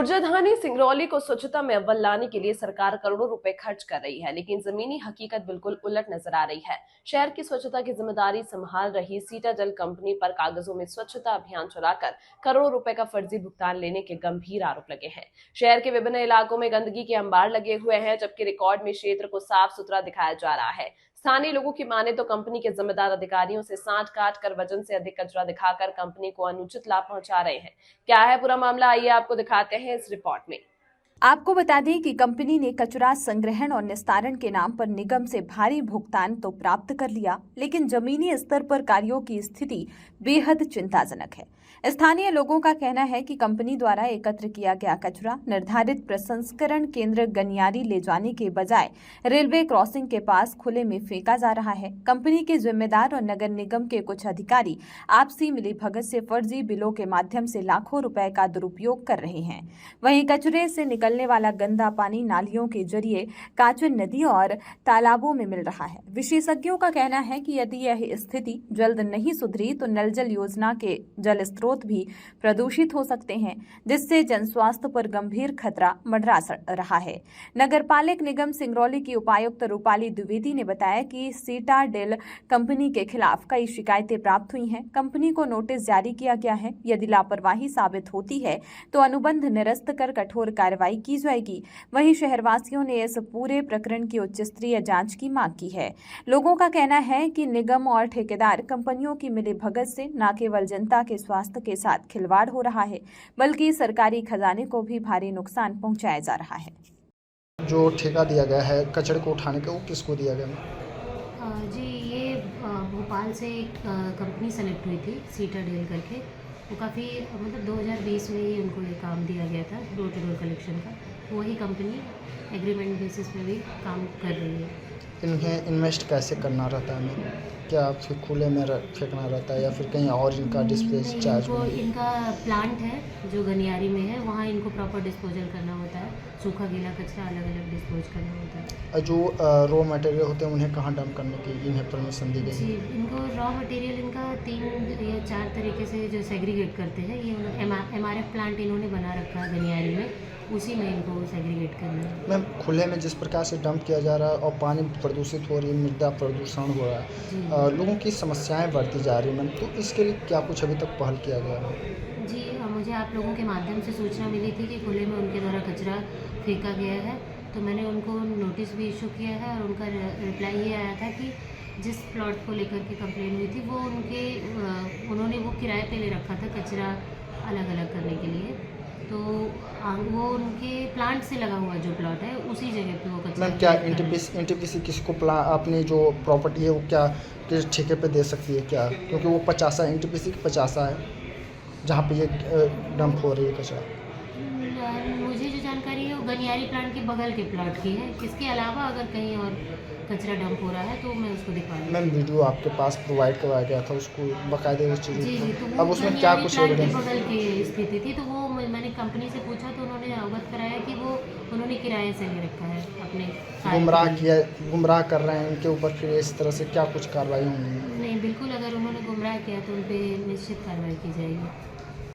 ऊर्जाधानी सिंगरौली को स्वच्छता में अव्वल लाने के लिए सरकार करोड़ों रुपए खर्च कर रही है, लेकिन जमीनी हकीकत बिल्कुल उलट नजर आ रही है। शहर की स्वच्छता की जिम्मेदारी संभाल रही सीटाजल कंपनी पर कागजों में स्वच्छता अभियान चलाकर करोड़ों रुपए का फर्जी भुगतान लेने के गंभीर आरोप लगे हैं। शहर के विभिन्न इलाकों में गंदगी के अंबार लगे हुए हैं, जबकि रिकॉर्ड में क्षेत्र को साफ सुथरा दिखाया जा रहा है। स्थानीय लोगों की माने तो कंपनी के जिम्मेदार अधिकारियों से सांठ काट कर वजन से अधिक कचरा दिखाकर कंपनी को अनुचित लाभ पहुंचा रहे हैं। क्या है पूरा मामला, आइए आपको दिखाते हैं इस रिपोर्ट में। आपको बता दें कि कंपनी ने कचरा संग्रहण और निस्तारण के नाम पर निगम से भारी भुगतान तो प्राप्त कर लिया, लेकिन जमीनी स्तर पर कार्यों की स्थिति बेहद चिंताजनक है। स्थानीय लोगों का कहना है कि कंपनी द्वारा एकत्र किया गया कचरा निर्धारित प्रसंस्करण केंद्र गनियारी ले जाने के बजाय रेलवे क्रॉसिंग के पास खुले में फेंका जा रहा है। कंपनी के जिम्मेदार और नगर निगम के कुछ अधिकारी आपसी मिलीभगत से फर्जी बिलों के माध्यम से लाखों रुपए का दुरुपयोग कर रहे हैं। वहीं कचरे से निकलने वाला गंदा पानी नालियों के जरिए काचन नदी और तालाबों में मिल रहा है। विशेषज्ञों का कहना है कि यदि यह स्थिति जल्द नहीं सुधरी तो नल जल योजना के जल स्रोत भी प्रदूषित हो सकते हैं, जिससे जन स्वास्थ्य पर गंभीर खतरा मंडरा रहा है। नगरपालिक निगम सिंगरौली की उपायुक्त रूपाली द्विवेदी ने बताया कि सीटाडेल कंपनी के खिलाफ कई शिकायतें प्राप्त हुई हैं। कंपनी को नोटिस जारी किया गया है। यदि लापरवाही साबित होती है तो अनुबंध निरस्त कर कठोर कार्रवाई की जाएगी। वहीं शहरवासियों ने इस पूरे प्रकरण की उच्च स्तरीय जांच की मांग की है। लोगों का कहना है कि निगम और ठेकेदार कंपनियों की मिलीभगत से न केवल जनता के स्वास्थ्य के साथ खिलवाड़ हो रहा है, बल्कि सरकारी खजाने को भी भारी नुकसान पहुंचाया जा रहा है। जो ठेका दिया गया है कचरे को उठाने का, वो किसको दिया गया? जी, ये भोपाल से एक कंपनी सेलेक्ट हुई थी सीटाडेल करके। वो काफ़ी मतलब 2020 में ही उनको ये काम दिया गया था डोर टू डोर कलेक्शन का। वही कंपनी एग्रीमेंट बेसिस पे भी काम कर रही है। इन्हें इन्वेस्ट कैसे करना रहता है? क्या फिर खुले में फेंकना रहता है या फिर कहीं और इनका डिस्पोज चार्ज? इनका प्लांट है जो गनियारी में है, वहाँ इनको प्रॉपर डिस्पोजल करना होता है। सूखा गीला कचरा अलग अलग डिस्पोज करना होता है। जो रॉ मटेरियल होते हैं उन्हें कहाँ डंप करने की इन्हें परमिशन दी गई? जी, इनको रॉ मटेरियल इनका 3 या 4 तरीके से जो सेग्रीगेट करते हैं। ये MRF प्लांट इन्होंने बना रखा है गनियारी में, उसी में इनको सेग्रीगेट करना है। मैम, खुले में जिस प्रकार से डंप किया जा रहा है और पानी प्रदूषित हो रही है, मृदा प्रदूषण हो रहा है, लोगों की समस्याएं बढ़ती जा रही है मैम, तो इसके लिए क्या कुछ अभी तक पहल किया गया है? जी, मुझे आप लोगों के माध्यम से सूचना मिली थी कि खुले में उनके द्वारा कचरा फेंका गया है, तो मैंने उनको नोटिस भी इशू किया है और उनका रिप्लाई ये आया था कि जिस प्लॉट को लेकर के कंप्लेन हुई थी वो उन्होंने वो किराए पे ले रखा था कचरा अलग अलग करने के लिए। तो वो उनके प्लांट से लगा हुआ जो प्लॉट है उसी जगह पे वो कचरा। मैम, क्या एनटीपीसी किसको अपनी जो प्रॉपर्टी है वो क्या किस ठेके पे दे सकती है क्या? क्योंकि वो 50 एनटीपीसी की 50 है जहाँ पे ये डंप हो रही है कचरा। मुझे जो जानकारी है वो गनियारी प्लांट के बगल के प्लॉट की है। इसके अलावा अगर कहीं और कचरा डंप हो रहा है तो मैं उसको दिखा दूँगी। मैम, वीडियो आपके पास प्रोवाइड करवाया गया था, उसको बाकायदे उस चीज़ जी, तो अब उसमें क्या कुछ एविडेंस? बगल की स्थिति थी, तो वो मैंने कंपनी से पूछा तो उन्होंने अवगत कराया कि वो उन्होंने किराए से ले रखा है अपने। गुमराह कर रहे हैं इनके ऊपर, फिर इस तरह से क्या कुछ कार्रवाई होंगी? नहीं, बिल्कुल, अगर उन्होंने गुमराह किया तो उन पर निश्चित कार्रवाई की जाएगी।